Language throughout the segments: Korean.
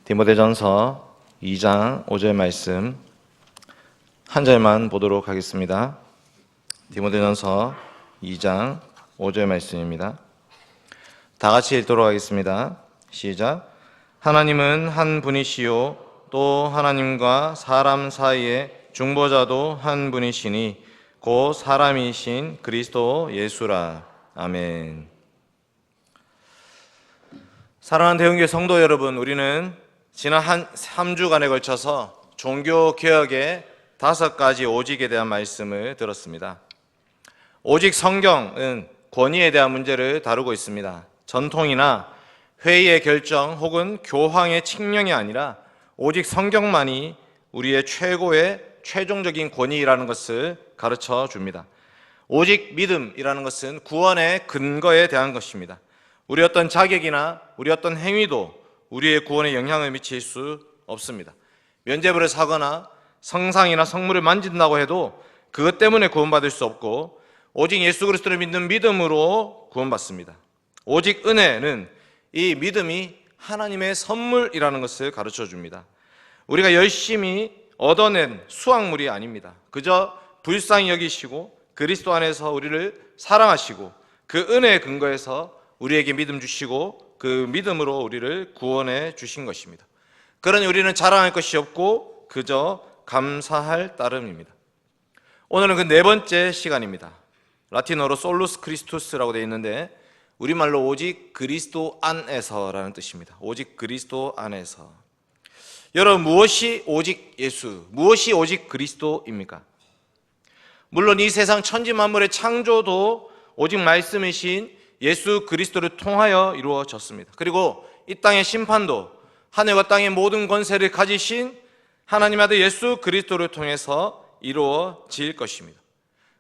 디모데전서 2장 5절 말씀 한 절만 보도록 하겠습니다. 디모데전서 2장 5절 말씀입니다. 다 같이 읽도록 하겠습니다. 시작. 하나님은 한 분이시요 또 하나님과 사람 사이의 중보자도 한 분이시니 곧 사람이신 그리스도 예수라. 아멘. 사랑하는 대형교회 성도 여러분, 우리는 지난 한 3주간에 걸쳐서 종교개혁의 5가지 오직에 대한 말씀을 들었습니다. 오직 성경은 권위에 대한 문제를 다루고 있습니다. 전통이나 회의의 결정 혹은 교황의 칙령이 아니라 오직 성경만이 우리의 최종적인 권위라는 것을 가르쳐 줍니다. 오직 믿음이라는 것은 구원의 근거에 대한 것입니다. 우리 어떤 자격이나 우리 어떤 행위도 우리의 구원에 영향을 미칠 수 없습니다. 면죄부를 사거나 성상이나 성물을 만진다고 해도 그것 때문에 구원받을 수 없고 오직 예수 그리스도를 믿는 믿음으로 구원받습니다. 오직 은혜는 이 믿음이 하나님의 선물이라는 것을 가르쳐 줍니다. 우리가 열심히 얻어낸 수확물이 아닙니다. 그저 불쌍히 여기시고 그리스도 안에서 우리를 사랑하시고 그 은혜의 근거에서 우리에게 믿음 주시고 그 믿음으로 우리를 구원해 주신 것입니다. 그러니 우리는 자랑할 것이 없고 그저 감사할 따름입니다. 오늘은 그 네 번째 시간입니다. 라틴어로 솔루스 크리스투스라고 되어 있는데 우리말로 오직 그리스도 안에서라는 뜻입니다. 오직 그리스도 안에서. 여러분, 무엇이 오직 예수, 무엇이 오직 그리스도입니까? 물론 이 세상 천지 만물의 창조도 오직 말씀이신 예수 그리스도를 통하여 이루어졌습니다. 그리고 이 땅의 심판도 하늘과 땅의 모든 권세를 가지신 하나님의 아들 예수 그리스도를 통해서 이루어질 것입니다.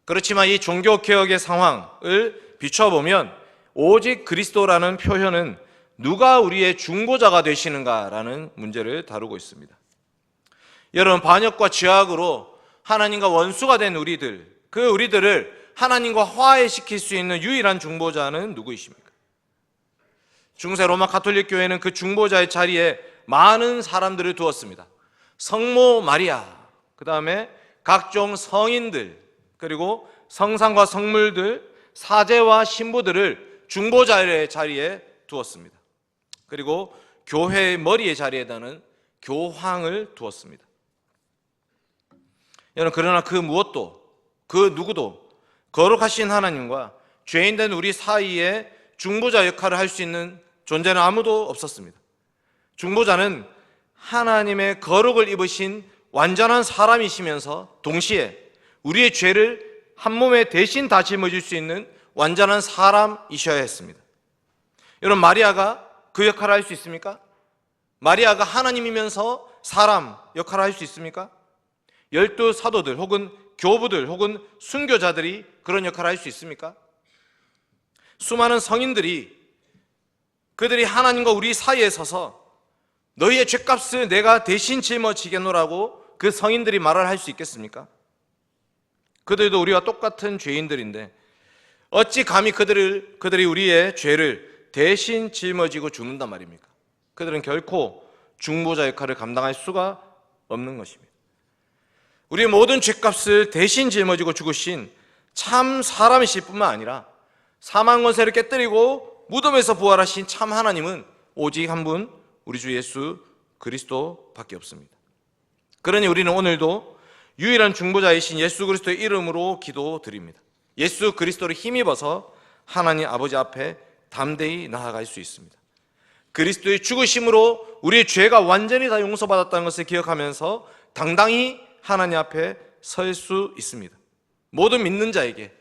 그렇지만 이 종교개혁의 상황을 비춰보면 오직 그리스도라는 표현은 누가 우리의 중보자가 되시는가라는 문제를 다루고 있습니다. 여러분, 반역과 죄악으로 하나님과 원수가 된 우리들을 하나님과 화해시킬 수 있는 유일한 중보자는 누구이십니까? 중세 로마 가톨릭 교회는 그 중보자의 자리에 많은 사람들을 두었습니다. 성모 마리아, 그 다음에 각종 성인들, 그리고 성상과 성물들, 사제와 신부들을 중보자의 자리에 두었습니다. 그리고 교회의 머리의 자리에다는 교황을 두었습니다. 여러분, 그러나 그 무엇도, 그 누구도 거룩하신 하나님과 죄인된 우리 사이에 중보자 역할을 할 수 있는 존재는 아무도 없었습니다. 중보자는 하나님의 거룩을 입으신 완전한 사람이시면서 동시에 우리의 죄를 한 몸에 대신 다 짊어질 수 있는 완전한 사람이셔야 했습니다. 여러분, 마리아가 그 역할을 할 수 있습니까? 마리아가 하나님이면서 사람 역할을 할 수 있습니까? 12 사도들 혹은 교부들 혹은 순교자들이 그런 역할을 할 수 있습니까? 수많은 성인들이 그들이 하나님과 우리 사이에 서서 너희의 죄값을 내가 대신 짊어지겠노라고 그 성인들이 말을 할 수 있겠습니까? 그들도 우리와 똑같은 죄인들인데 어찌 감히 그들이 우리의 죄를 대신 짊어지고 죽는단 말입니까? 그들은 결코 중보자 역할을 감당할 수가 없는 것입니다. 우리의 모든 죄값을 대신 짊어지고 죽으신 참 사람이실 뿐만 아니라 사망 권세를 깨뜨리고 무덤에서 부활하신 참 하나님은 오직 한 분, 우리 주 예수 그리스도밖에 없습니다. 그러니 우리는 오늘도 유일한 중보자이신 예수 그리스도의 이름으로 기도드립니다. 예수 그리스도를 힘입어서 하나님 아버지 앞에 담대히 나아갈 수 있습니다. 그리스도의 죽으심으로 우리의 죄가 완전히 다 용서받았다는 것을 기억하면서 당당히 하나님 앞에 설 수 있습니다. 모든 믿는 자에게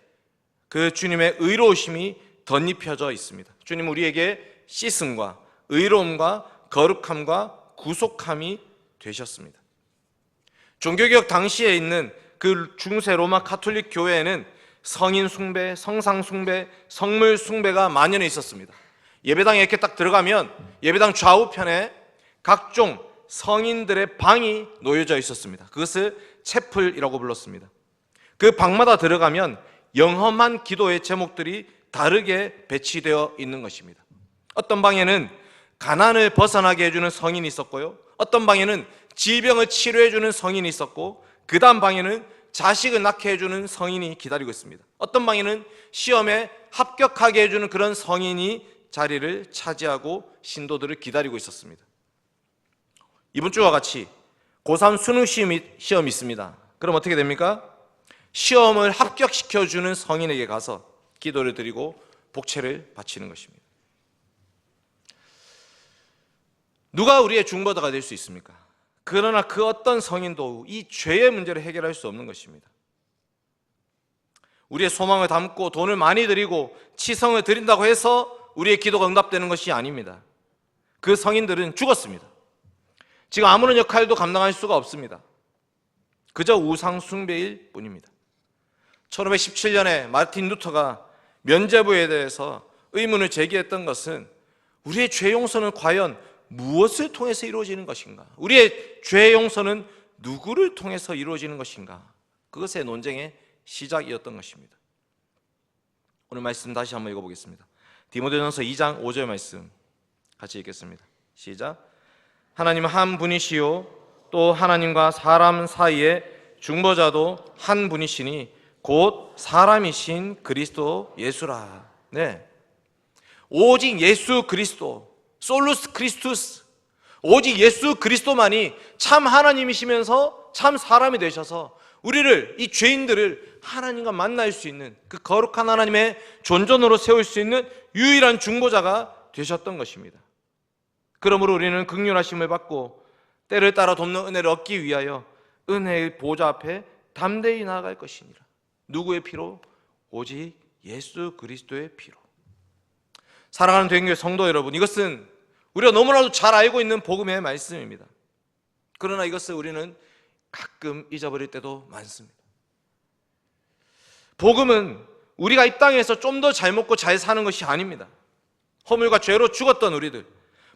그 주님의 의로우심이 덧입혀져 있습니다. 주님은 우리에게 씻음과 의로움과 거룩함과 구속함이 되셨습니다. 종교개혁 당시에 있는 그 중세 로마 가톨릭 교회에는 성인 숭배, 성상 숭배, 성물 숭배가 만연해 있었습니다. 예배당에 이렇게 딱 들어가면 예배당 좌우편에 각종 성인들의 방이 놓여져 있었습니다. 그것을 채플이라고 불렀습니다. 그 방마다 들어가면 영험한 기도의 제목들이 다르게 배치되어 있는 것입니다. 어떤 방에는 가난을 벗어나게 해주는 성인이 있었고요, 어떤 방에는 질병을 치료해주는 성인이 있었고, 그 다음 방에는 자식을 낳게 해주는 성인이 기다리고 있습니다. 어떤 방에는 시험에 합격하게 해주는 그런 성인이 자리를 차지하고 신도들을 기다리고 있었습니다. 이번 주와 같이 고3 수능 시험이 있습니다. 그럼 어떻게 됩니까? 시험을 합격시켜주는 성인에게 가서 기도를 드리고 복채를 바치는 것입니다. 누가 우리의 중보자가 될 수 있습니까? 그러나 그 어떤 성인도 이 죄의 문제를 해결할 수 없는 것입니다. 우리의 소망을 담고 돈을 많이 드리고 치성을 드린다고 해서 우리의 기도가 응답되는 것이 아닙니다. 그 성인들은 죽었습니다. 지금 아무런 역할도 감당할 수가 없습니다. 그저 우상 숭배일 뿐입니다. 1517년에 마틴 루터가 면죄부에 대해서 의문을 제기했던 것은 우리의 죄 용서는 과연 무엇을 통해서 이루어지는 것인가? 우리의 죄 용서는 누구를 통해서 이루어지는 것인가? 그것의 논쟁의 시작이었던 것입니다. 오늘 말씀 다시 한번 읽어보겠습니다. 디모데전서 2장 5절 말씀 같이 읽겠습니다. 시작. 하나님은 한 분이시요 또 하나님과 사람 사이에 중보자도 한 분이시니 곧 사람이신 그리스도 예수라. 네, 오직 예수 그리스도, 솔루스 크리스투스, 오직 예수 그리스도만이 참 하나님이시면서 참 사람이 되셔서 우리를, 이 죄인들을 하나님과 만날 수 있는, 그 거룩한 하나님의 존전으로 세울 수 있는 유일한 중보자가 되셨던 것입니다. 그러므로 우리는 긍휼하심을 받고 때를 따라 돕는 은혜를 얻기 위하여 은혜의 보좌 앞에 담대히 나아갈 것이니라. 누구의 피로? 오직 예수 그리스도의 피로. 사랑하는 대형교회 성도 여러분, 이것은 우리가 너무나도 잘 알고 있는 복음의 말씀입니다. 그러나 이것을 우리는 가끔 잊어버릴 때도 많습니다. 복음은 우리가 이 땅에서 좀 더 잘 먹고 잘 사는 것이 아닙니다. 허물과 죄로 죽었던 우리들,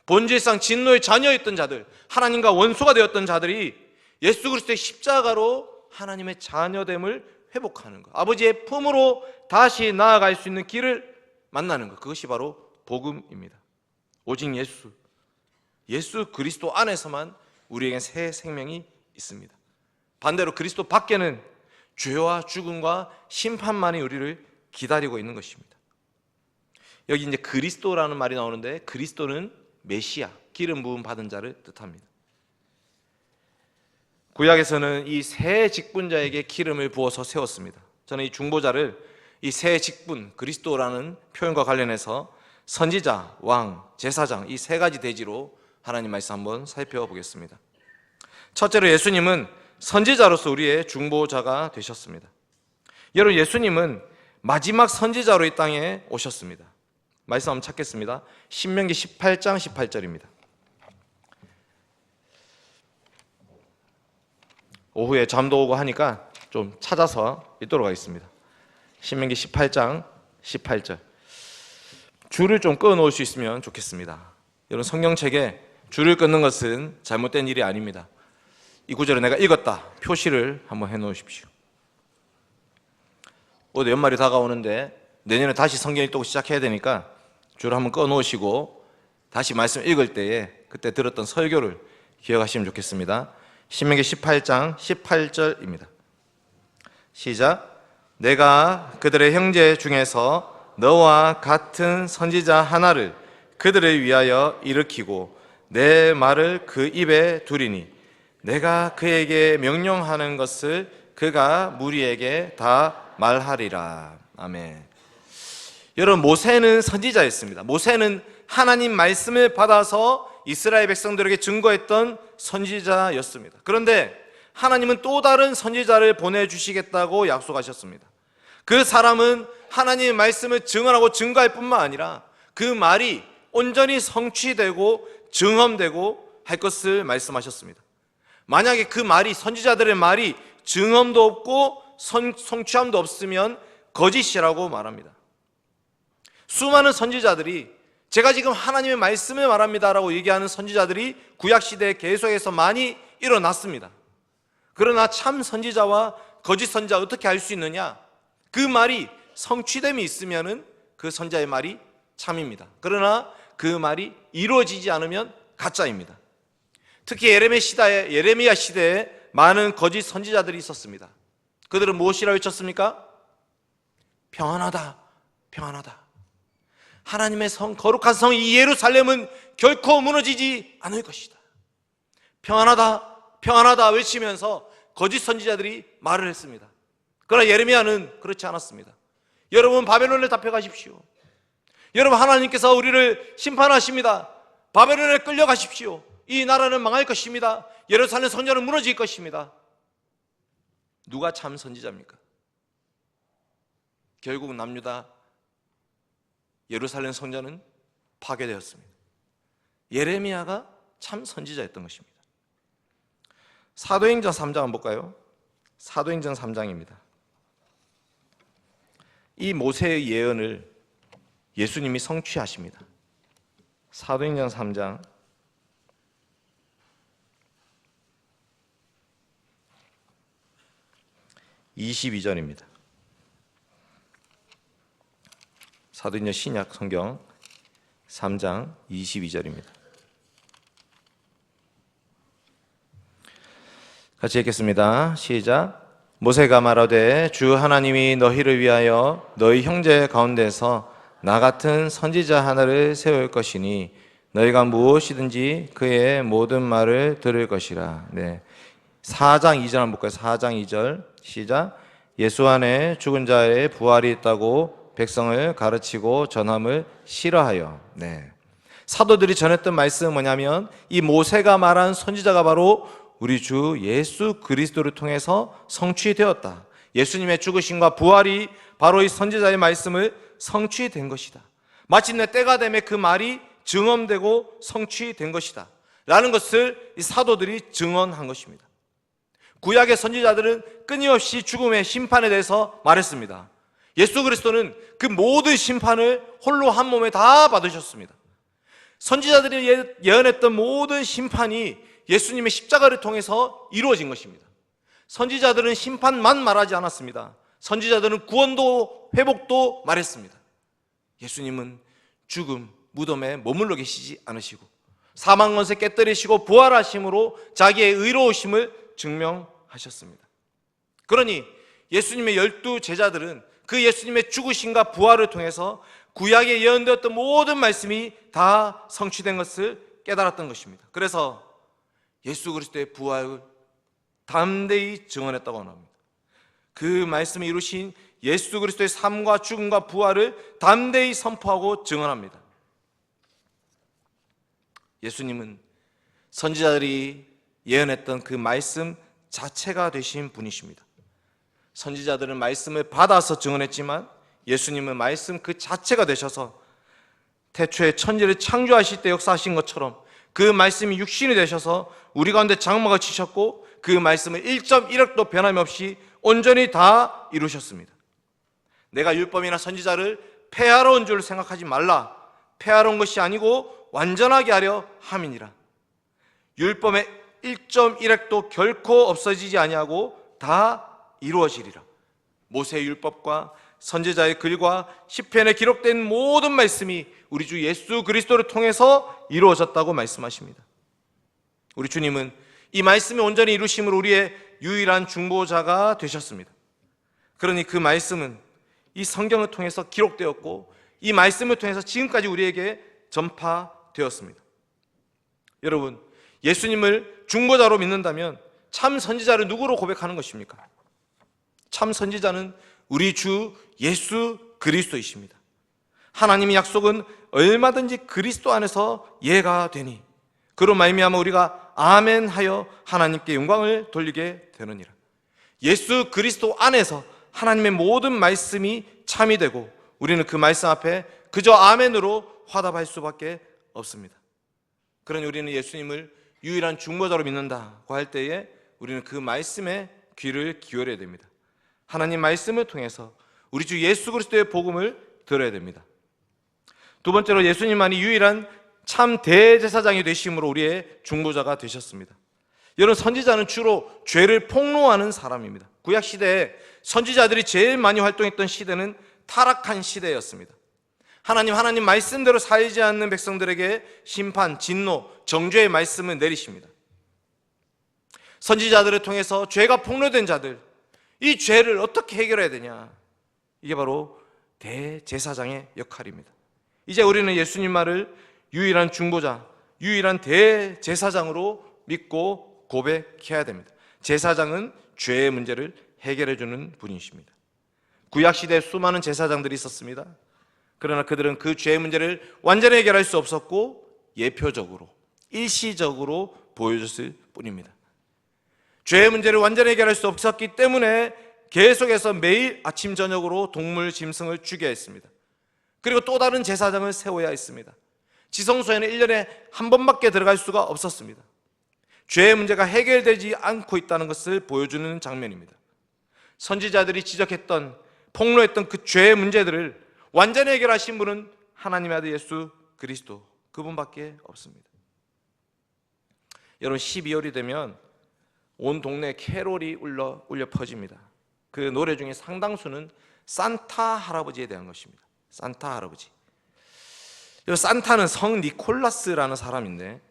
본질상 진노의 자녀였던 자들, 하나님과 원수가 되었던 자들이 예수 그리스도의 십자가로 하나님의 자녀됨을 회복하는 것, 아버지의 품으로 다시 나아갈 수 있는 길을 만나는 것, 그것이 바로 복음입니다. 오직 예수 그리스도 안에서만 우리에겐 새 생명이 있습니다. 반대로 그리스도 밖에는 죄와 죽음과 심판만이 우리를 기다리고 있는 것입니다. 여기 이제 그리스도라는 말이 나오는데, 그리스도는 메시아, 기름 부음 받은 자를 뜻합니다. 구약에서는 이 새 직분자에게 기름을 부어서 세웠습니다. 저는 이 중보자를 이 새 직분, 그리스도라는 표현과 관련해서 선지자, 왕, 제사장, 이 세 가지 대지로 하나님 말씀 한번 살펴보겠습니다. 첫째로 예수님은 선지자로서 우리의 중보자가 되셨습니다. 여러분, 예수님은 마지막 선지자로 이 땅에 오셨습니다. 말씀 한번 찾겠습니다. 신명기 18장 18절입니다. 오후에 잠도 오고 하니까 좀 찾아서 읽도록 하겠습니다. 신명기 18장 18절. 줄을 좀 끊어 놓을 수 있으면 좋겠습니다. 여러분, 성경책에 줄을 끊는 것은 잘못된 일이 아닙니다. 이 구절을 내가 읽었다, 표시를 한번 해 놓으십시오. 올해 연말이 다가오는데 내년에 다시 성경 읽고 시작해야 되니까 줄을 한번 꺼 놓으시고 다시 말씀 읽을 때에 그때 들었던 설교를 기억하시면 좋겠습니다. 신명기 18장 18절입니다. 시작. 내가 그들의 형제 중에서 너와 같은 선지자 하나를 그들을 위하여 일으키고 내 말을 그 입에 두리니 내가 그에게 명령하는 것을 그가 무리에게 다 말하리라. 아멘. 여러분, 모세는 선지자였습니다. 모세는 하나님 말씀을 받아서 이스라엘 백성들에게 증거했던 선지자였습니다. 그런데 하나님은 또 다른 선지자를 보내주시겠다고 약속하셨습니다. 그 사람은 하나님의 말씀을 증언하고 증거할 뿐만 아니라 그 말이 온전히 성취되고 증언되고 할 것을 말씀하셨습니다. 만약에 그 말이, 선지자들의 말이 증언도 없고 성취함도 없으면 거짓이라고 말합니다. 수많은 선지자들이, 제가 지금 하나님의 말씀을 말합니다라고 얘기하는 선지자들이 구약시대에 계속해서 많이 일어났습니다. 그러나 참 선지자와 거짓 선지자 어떻게 알 수 있느냐? 그 말이 성취됨이 있으면은 그 선지자의 말이 참입니다. 그러나 그 말이 이루어지지 않으면 가짜입니다. 특히 예레미야 시대에 많은 거짓 선지자들이 있었습니다. 그들은 무엇이라 외쳤습니까? 평안하다, 평안하다. 하나님의 성, 거룩한 성 이 예루살렘은 결코 무너지지 않을 것이다. 평안하다, 평안하다 외치면서 거짓 선지자들이 말을 했습니다. 그러나 예레미야는 그렇지 않았습니다. 여러분, 바벨론에 잡혀가십시오. 여러분, 하나님께서 우리를 심판하십니다. 바벨론에 끌려가십시오. 이 나라는 망할 것입니다. 예루살렘 성전은 무너질 것입니다. 누가 참 선지자입니까? 결국 남유다 예루살렘 성전은 파괴되었습니다. 예레미야가 참 선지자였던 것입니다. 사도행전 3장 한번 볼까요? 사도행전 3장입니다. 이 모세의 예언을 예수님이 성취하십니다. 사도행전 3장 22절입니다. 사도행전 신약 성경 3장 22절입니다. 같이 읽겠습니다. 시작. 모세가 말하되 주 하나님이 너희를 위하여 너희 형제 가운데서 나 같은 선지자 하나를 세울 것이니 너희가 무엇이든지 그의 모든 말을 들을 것이라. 네. 4장 2절 한번 볼까요? 4장 2절 시작. 예수 안에 죽은 자의 부활이 있다고 백성을 가르치고 전함을 싫어하여. 네. 사도들이 전했던 말씀은 뭐냐면 이 모세가 말한 선지자가 바로 우리 주 예수 그리스도를 통해서 성취되었다. 예수님의 죽으심과 부활이 바로 이 선지자의 말씀을 성취된 것이다. 마침내 때가 되매 그 말이 증언되고 성취된 것이다 라는 것을 이 사도들이 증언한 것입니다. 구약의 선지자들은 끊임없이 죽음의 심판에 대해서 말했습니다. 예수 그리스도는 그 모든 심판을 홀로 한 몸에 다 받으셨습니다. 선지자들이 예언했던 모든 심판이 예수님의 십자가를 통해서 이루어진 것입니다. 선지자들은 심판만 말하지 않았습니다. 선지자들은 구원도 회복도 말했습니다. 예수님은 죽음, 무덤에 머물러 계시지 않으시고 사망 권세 깨뜨리시고 부활하심으로 자기의 의로우심을 증명하셨습니다. 그러니 예수님의 12 제자들은 그 예수님의 죽으심과 부활을 통해서 구약에 예언되었던 모든 말씀이 다 성취된 것을 깨달았던 것입니다. 그래서 예수 그리스도의 부활을 담대히 증언했다고 합니다. 그 말씀을 이루신 예수 그리스도의 삶과 죽음과 부활을 담대히 선포하고 증언합니다. 예수님은 선지자들이 예언했던 그 말씀 자체가 되신 분이십니다. 선지자들은 말씀을 받아서 증언했지만 예수님은 말씀 그 자체가 되셔서 태초에 천지를 창조하실 때 역사하신 것처럼 그 말씀이 육신이 되셔서 우리 가운데 장막을 치셨고 그 말씀을 1.1억도 변함없이 온전히 다 이루셨습니다. 내가 율법이나 선지자를 폐하러 온 줄 생각하지 말라. 폐하러 온 것이 아니고 완전하게 하려 함이니라. 율법의 1.1억도 결코 없어지지 아니하고 다 이루어지리라. 모세의 율법과 선지자의 글과 시편에 기록된 모든 말씀이 우리 주 예수 그리스도를 통해서 이루어졌다고 말씀하십니다. 우리 주님은 이 말씀이 온전히 이루심으로 우리의 유일한 중보자가 되셨습니다. 그러니 그 말씀은 이 성경을 통해서 기록되었고 이 말씀을 통해서 지금까지 우리에게 전파되었습니다. 여러분, 예수님을 중보자로 믿는다면 참 선지자를 누구로 고백하는 것입니까? 참 선지자는 우리 주 예수 그리스도이십니다. 하나님의 약속은 얼마든지 그리스도 안에서 예가 되니 그로 말미암아 우리가 아멘하여 하나님께 영광을 돌리게 되느니라. 예수 그리스도 안에서 하나님의 모든 말씀이 참이 되고 우리는 그 말씀 앞에 그저 아멘으로 화답할 수밖에 없습니다. 그러니 우리는 예수님을 유일한 중보자로 믿는다고 할 때에 우리는 그 말씀에 귀를 기울여야 됩니다. 하나님 말씀을 통해서 우리 주 예수 그리스도의 복음을 들어야 됩니다. 두 번째로 예수님만이 유일한 참 대제사장이 되심으로 우리의 중보자가 되셨습니다. 여러분, 선지자는 주로 죄를 폭로하는 사람입니다. 구약 시대에 선지자들이 제일 많이 활동했던 시대는 타락한 시대였습니다. 하나님 말씀대로 살지 않는 백성들에게 심판, 진노, 정죄의 말씀을 내리십니다. 선지자들을 통해서 죄가 폭로된 자들, 이 죄를 어떻게 해결해야 되냐? 이게 바로 대제사장의 역할입니다. 이제 우리는 예수님 말을 유일한 중보자, 유일한 대제사장으로 믿고 고백해야 됩니다. 제사장은 죄의 문제를 해결해 주는 분이십니다. 구약시대에 수많은 제사장들이 있었습니다. 그러나 그들은 그 죄의 문제를 완전히 해결할 수 없었고 예표적으로, 일시적으로 보여줬을 뿐입니다. 죄의 문제를 완전히 해결할 수 없었기 때문에 계속해서 매일 아침 저녁으로 동물 짐승을 죽여야 했습니다. 그리고 또 다른 제사장을 세워야 했습니다. 지성소에는 1년에 한 번밖에 들어갈 수가 없었습니다. 죄의 문제가 해결되지 않고 있다는 것을 보여주는 장면입니다. 선지자들이 지적했던, 폭로했던 그 죄의 문제들을 완전히 해결하신 분은 하나님의 아들 예수 그리스도, 그분밖에 없습니다. 여러분, 12월이 되면 온 동네에 캐롤이 울려 퍼집니다. 그 노래 중에 상당수는 산타 할아버지에 대한 것입니다. 산타 할아버지. 산타는 성 니콜라스라는 사람인데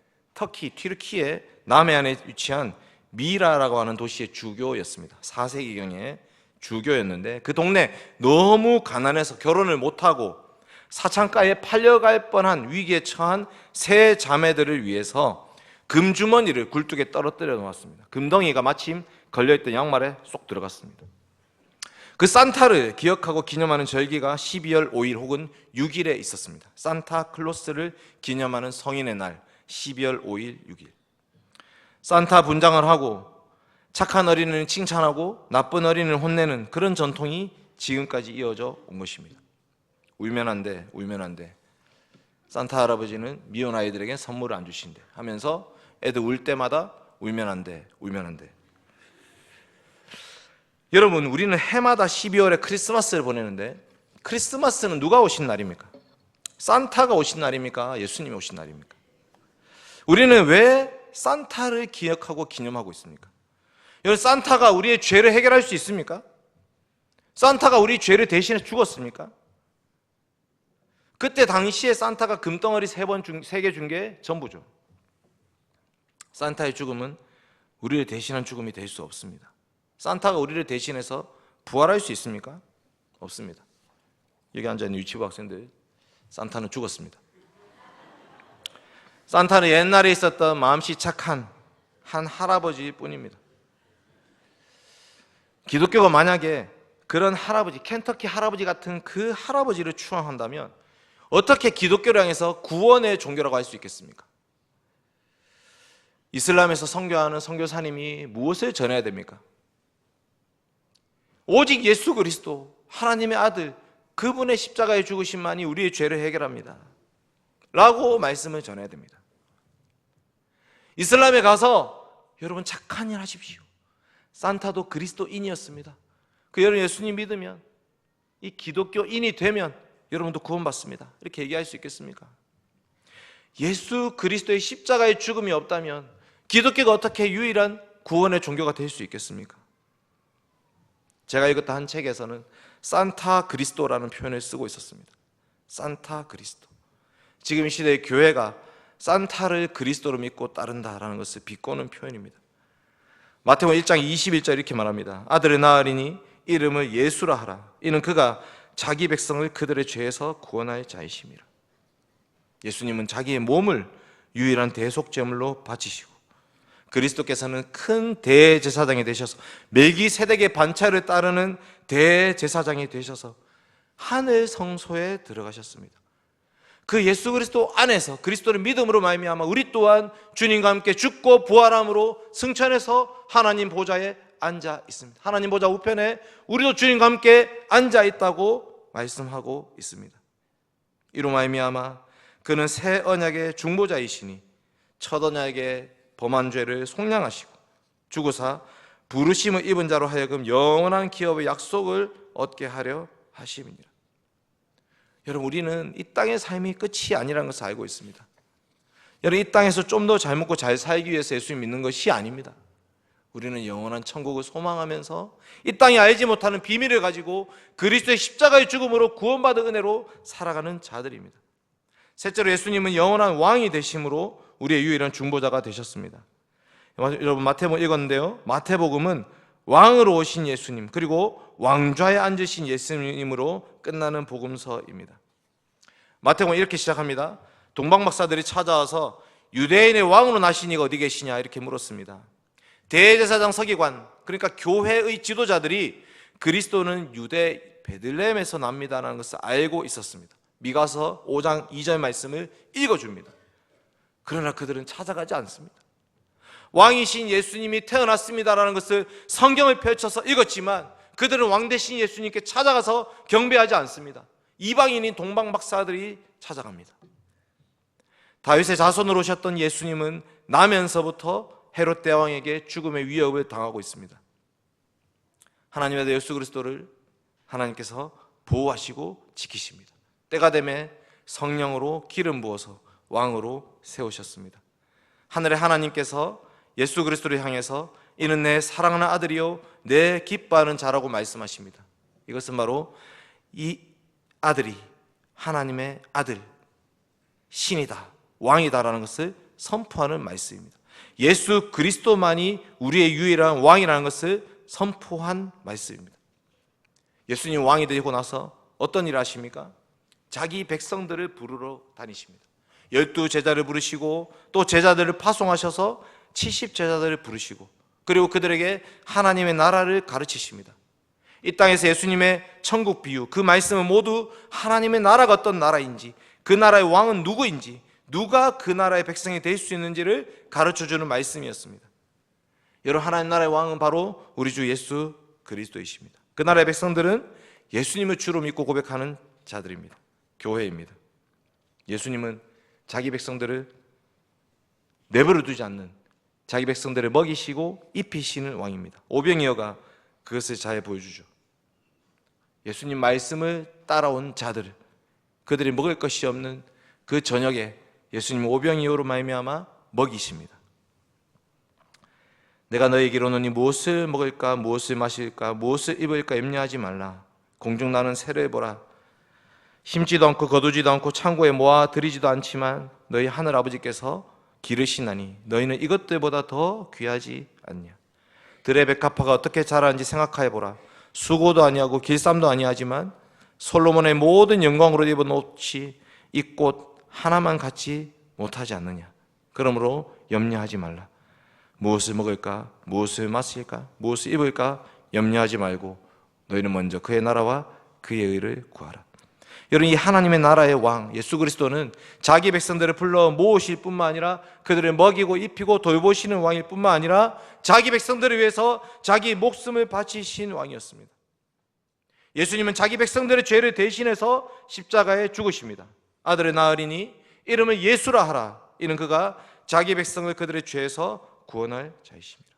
튀르키예 남해안에 위치한 미라라고 하는 도시의 주교였습니다. 4세기경에 주교였는데 그 동네 너무 가난해서 결혼을 못하고 사창가에 팔려갈 뻔한 위기에 처한 세 자매들을 위해서 금주머니를 굴뚝에 떨어뜨려 놓았습니다. 금덩이가 마침 걸려있던 양말에 쏙 들어갔습니다. 그 산타를 기억하고 기념하는 절기가 12월 5일 혹은 6일에 있었습니다. 산타클로스를 기념하는 성인의 날 12월 5일, 6일. 산타 분장을 하고 착한 어린이는 칭찬하고 나쁜 어린이는 혼내는 그런 전통이 지금까지 이어져 온 것입니다. 울면 안 돼, 울면 안 돼. 산타 할아버지는 미혼 아이들에게 선물을 안 주신대 하면서 애들 울 때마다 울면 안 돼, 울면 안 돼. 여러분, 우리는 해마다 12월에 크리스마스를 보내는데 크리스마스는 누가 오신 날입니까? 산타가 오신 날입니까? 예수님이 오신 날입니까? 우리는 왜 산타를 기억하고 기념하고 있습니까? 여러분, 산타가 우리의 죄를 해결할 수 있습니까? 산타가 우리 죄를 대신해 죽었습니까? 그때 당시에 산타가 금덩어리 3개 준 게 전부죠. 산타의 죽음은 우리를 대신한 죽음이 될 수 없습니다. 산타가 우리를 대신해서 부활할 수 있습니까? 없습니다. 여기 앉아있는 유치부 학생들, 산타는 죽었습니다. 산타는 옛날에 있었던 마음씨 착한 한 할아버지일 뿐입니다. 기독교가 만약에 그런 할아버지, 켄터키 할아버지 같은 그 할아버지를 추앙한다면 어떻게 기독교를 향해서 구원의 종교라고 할 수 있겠습니까? 이슬람에서 선교하는 선교사님이 무엇을 전해야 됩니까? 오직 예수 그리스도, 하나님의 아들, 그분의 십자가의 죽으심만이 우리의 죄를 해결합니다 라고 말씀을 전해야 됩니다. 이슬람에 가서 여러분 착한 일 하십시오. 산타도 그리스도인이었습니다. 여러분 예수님 믿으면, 이 기독교인이 되면 여러분도 구원받습니다. 이렇게 얘기할 수 있겠습니까? 예수 그리스도의 십자가의 죽음이 없다면 기독교가 어떻게 유일한 구원의 종교가 될 수 있겠습니까? 제가 읽었던 한 책에서는 산타 그리스도라는 표현을 쓰고 있었습니다. 산타 그리스도. 지금 이 시대의 교회가 산타를 그리스도로 믿고 따른다라는 것을 비꼬는 표현입니다. 마태복음 1장 21절 이렇게 말합니다. 아들을 낳으리니 이름을 예수라 하라. 이는 그가 자기 백성을 그들의 죄에서 구원할 자이심이라. 예수님은 자기의 몸을 유일한 대속제물로 바치시고 그리스도께서는 큰 대제사장이 되셔서 멜기세덱의 반차를 따르는 대제사장이 되셔서 하늘 성소에 들어가셨습니다. 그 예수 그리스도 안에서 그리스도를 믿음으로 말미암아 우리 또한 주님과 함께 죽고 부활함으로 승천해서 하나님 보좌에 앉아 있습니다. 하나님 보좌 우편에 우리도 주님과 함께 앉아 있다고 말씀하고 있습니다. 이로 말미암아 그는 새 언약의 중보자이시니 첫 언약의 범한 죄를 속량하시고 죽으사 부르심을 입은 자로 하여금 영원한 기업의 약속을 얻게 하려 하심이니라. 여러분, 우리는 이 땅의 삶이 끝이 아니라는 것을 알고 있습니다. 여러분, 이 땅에서 좀 더 잘 먹고 잘 살기 위해서 예수님 믿는 것이 아닙니다. 우리는 영원한 천국을 소망하면서 이 땅에 알지 못하는 비밀을 가지고 그리스도의 십자가의 죽음으로 구원받은 은혜로 살아가는 자들입니다. 셋째로 예수님은 영원한 왕이 되심으로 우리의 유일한 중보자가 되셨습니다. 여러분 마태복음 읽었는데요, 마태복음은 왕으로 오신 예수님 그리고 왕좌에 앉으신 예수님으로 끝나는 복음서입니다. 마태복음은 이렇게 시작합니다. 동방박사들이 찾아와서 유대인의 왕으로 나신 이가 어디 계시냐 이렇게 물었습니다. 대제사장 서기관, 그러니까 교회의 지도자들이 그리스도는 유대 베들레헴에서 납니다라는 것을 알고 있었습니다. 미가서 5장 2절 말씀을 읽어줍니다. 그러나 그들은 찾아가지 않습니다. 왕이신 예수님이 태어났습니다라는 것을 성경을 펼쳐서 읽었지만 그들은 왕 되신 예수님께 찾아가서 경배하지 않습니다. 이방인인 동방박사들이 찾아갑니다. 다윗의 자손으로 오셨던 예수님은 나면서부터 헤롯 대왕에게 죽음의 위협을 당하고 있습니다. 하나님의 아들 예수 그리스도를 하나님께서 보호하시고 지키십니다. 때가 되매 성령으로 기름 부어서 왕으로 세우셨습니다. 하늘의 하나님께서 예수 그리스도를 향해서 이는 내 사랑하는 아들이요 내 기뻐하는 자라고 말씀하십니다. 이것은 바로 이 아들이 하나님의 아들, 신이다, 왕이다라는 것을 선포하는 말씀입니다. 예수 그리스도만이 우리의 유일한 왕이라는 것을 선포한 말씀입니다. 예수님 왕이 되고 나서 어떤 일을 하십니까? 자기 백성들을 부르러 다니십니다. 12제자를 부르시고 또 제자들을 파송하셔서 70제자들을 부르시고 그리고 그들에게 하나님의 나라를 가르치십니다. 이 땅에서 예수님의 천국 비유, 그 말씀은 모두 하나님의 나라가 어떤 나라인지, 그 나라의 왕은 누구인지, 누가 그 나라의 백성이 될 수 있는지를 가르쳐주는 말씀이었습니다. 여러분, 하나님 나라의 왕은 바로 우리 주 예수 그리스도이십니다. 그 나라의 백성들은 예수님을 주로 믿고 고백하는 자들입니다. 교회입니다. 예수님은 자기 백성들을 내버려 두지 않는, 자기 백성들을 먹이시고 입히시는 왕입니다. 오병이어가 그것을 잘 보여주죠. 예수님 말씀을 따라온 자들, 그들이 먹을 것이 없는 그 저녁에 예수님 오병이어로 말미암아 먹이십니다. 내가 너에게 이르노니 무엇을 먹을까 무엇을 마실까 무엇을 입을까 염려하지 말라. 공중 나는 새를 보라. 심지도 않고 거두지도 않고 창고에 모아 들이지도 않지만 너희 하늘 아버지께서 기르시나니 너희는 이것들보다 더 귀하지 않냐. 들의 백합화가 어떻게 자라는지 생각하여 보라. 수고도 아니하고 길쌈도 아니하지만 솔로몬의 모든 영광으로 입은 옷이 이 꽃 하나만 갖지 못하지 않느냐. 그러므로 염려하지 말라. 무엇을 먹을까 무엇을 마실까 무엇을 입을까 염려하지 말고 너희는 먼저 그의 나라와 그의 의를 구하라. 여러분, 이 하나님의 나라의 왕 예수 그리스도는 자기 백성들을 불러 모으실 뿐만 아니라 그들을 먹이고 입히고 돌보시는 왕일 뿐만 아니라 자기 백성들을 위해서 자기 목숨을 바치신 왕이었습니다. 예수님은 자기 백성들의 죄를 대신해서 십자가에 죽으십니다. 아들을 낳으리니 이름을 예수라 하라. 이는 그가 자기 백성을 그들의 죄에서 구원할 자이십니다.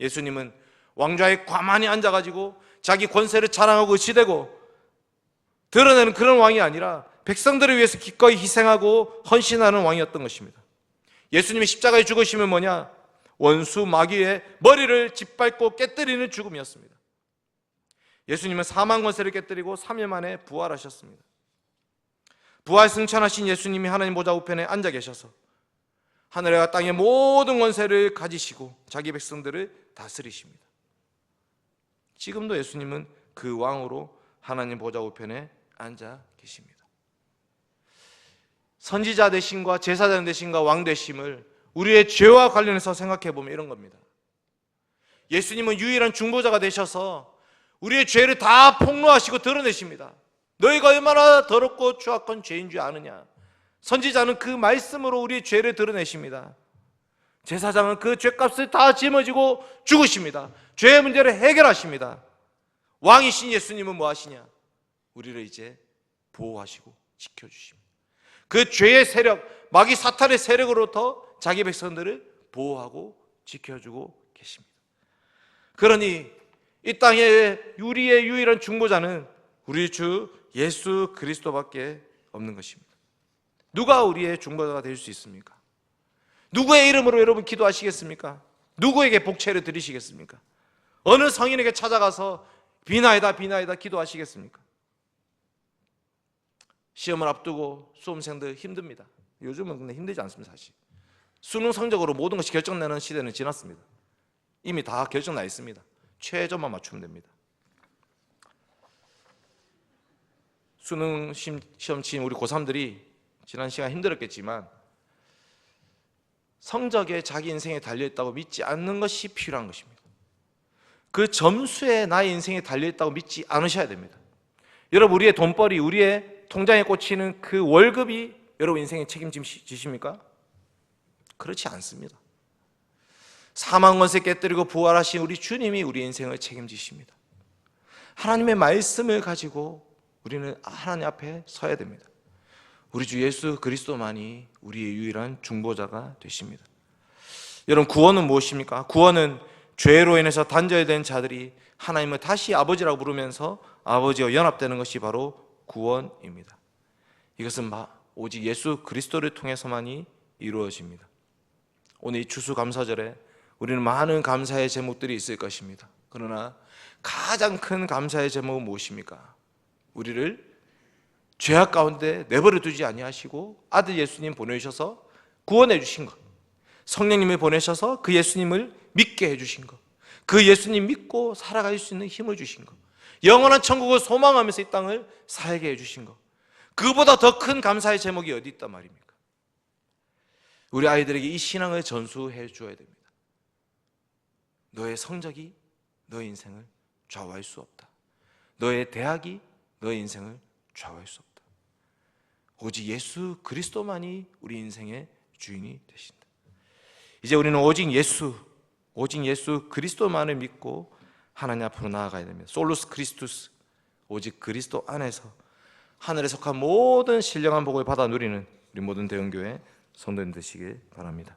예수님은 왕좌에 가만히 앉아가지고 자기 권세를 자랑하고 의지되고 드러내는 그런 왕이 아니라 백성들을 위해서 기꺼이 희생하고 헌신하는 왕이었던 것입니다. 예수님이 십자가에 죽으심은 뭐냐? 원수 마귀의 머리를 짓밟고 깨뜨리는 죽음이었습니다. 예수님은 사망 권세를 깨뜨리고 3일 만에 부활하셨습니다. 부활 승천하신 예수님이 하나님 보좌 우편에 앉아 계셔서 하늘과 땅의 모든 권세를 가지시고 자기 백성들을 다스리십니다. 지금도 예수님은 그 왕으로 하나님 보좌 우편에 앉아 계십니다. 선지자 되심과 제사장 되심과 왕 되심을 우리의 죄와 관련해서 생각해 보면 이런 겁니다. 예수님은 유일한 중보자가 되셔서 우리의 죄를 다 폭로하시고 드러내십니다. 너희가 얼마나 더럽고 추악한 죄인 줄 아느냐. 선지자는 그 말씀으로 우리의 죄를 드러내십니다. 제사장은 그 죄값을 다 짊어지고 죽으십니다. 죄의 문제를 해결하십니다. 왕이신 예수님은 뭐 하시냐? 우리를 이제 보호하시고 지켜주십니다. 그 죄의 세력, 마귀 사탄의 세력으로부터 자기 백성들을 보호하고 지켜주고 계십니다. 그러니 이 땅에 우리의 유일한 중보자는 우리 주 예수 그리스도밖에 없는 것입니다. 누가 우리의 중보자가 될 수 있습니까? 누구의 이름으로 여러분 기도하시겠습니까? 누구에게 복채를 드리시겠습니까? 어느 성인에게 찾아가서 비나이다 비나이다 기도하시겠습니까? 시험을 앞두고 수험생들 힘듭니다. 요즘은 근데 힘들지 않습니다. 사실 수능 성적으로 모든 것이 결정나는 시대는 지났습니다. 이미 다 결정나 있습니다. 최저만 맞추면 됩니다. 수능 시험 친 우리 고3들이 지난 시간 힘들었겠지만 성적에 자기 인생에 달려있다고 믿지 않는 것이 필요한 것입니다. 그 점수에 나의 인생에 달려있다고 믿지 않으셔야 됩니다. 여러분, 우리의 돈벌이, 우리의 통장에 꽂히는 그 월급이 여러분 인생에 책임지십니까? 그렇지 않습니다. 사망 권세 깨뜨리고 부활하신 우리 주님이 우리 인생을 책임지십니다. 하나님의 말씀을 가지고 우리는 하나님 앞에 서야 됩니다. 우리 주 예수 그리스도만이 우리의 유일한 중보자가 되십니다. 여러분, 구원은 무엇입니까? 구원은 죄로 인해서 단절된 자들이 하나님을 다시 아버지라고 부르면서 아버지와 연합되는 것이 바로 구원입니다. 이것은 오직 예수 그리스도를 통해서만이 이루어집니다. 오늘 이 추수감사절에 우리는 많은 감사의 제목들이 있을 것입니다. 그러나 가장 큰 감사의 제목은 무엇입니까? 우리를 죄악 가운데 내버려 두지 아니하시고 아들 예수님 보내주셔서 구원해 주신 것, 성령님을 보내셔서 그 예수님을 믿게 해주신 것, 그 예수님 믿고 살아갈 수 있는 힘을 주신 것, 영원한 천국을 소망하면서 이 땅을 살게 해주신 것, 그보다 더 큰 감사의 제목이 어디 있단 말입니까? 우리 아이들에게 이 신앙을 전수해 주어야 됩니다. 너의 성적이 너의 인생을 좌우할 수 없다. 너의 대학이 너의 인생을 좌우할 수 없다. 오직 예수 그리스도만이 우리 인생의 주인이 되신다. 이제 우리는 오직 예수 그리스도만을 믿고 하나님 앞으로 나아가야 됩니다. 솔루스 크리스투스, 오직 그리스도 안에서 하늘에 속한 모든 신령한 복을 받아 누리는 우리 모든 대형교회 성도님 되시길 바랍니다.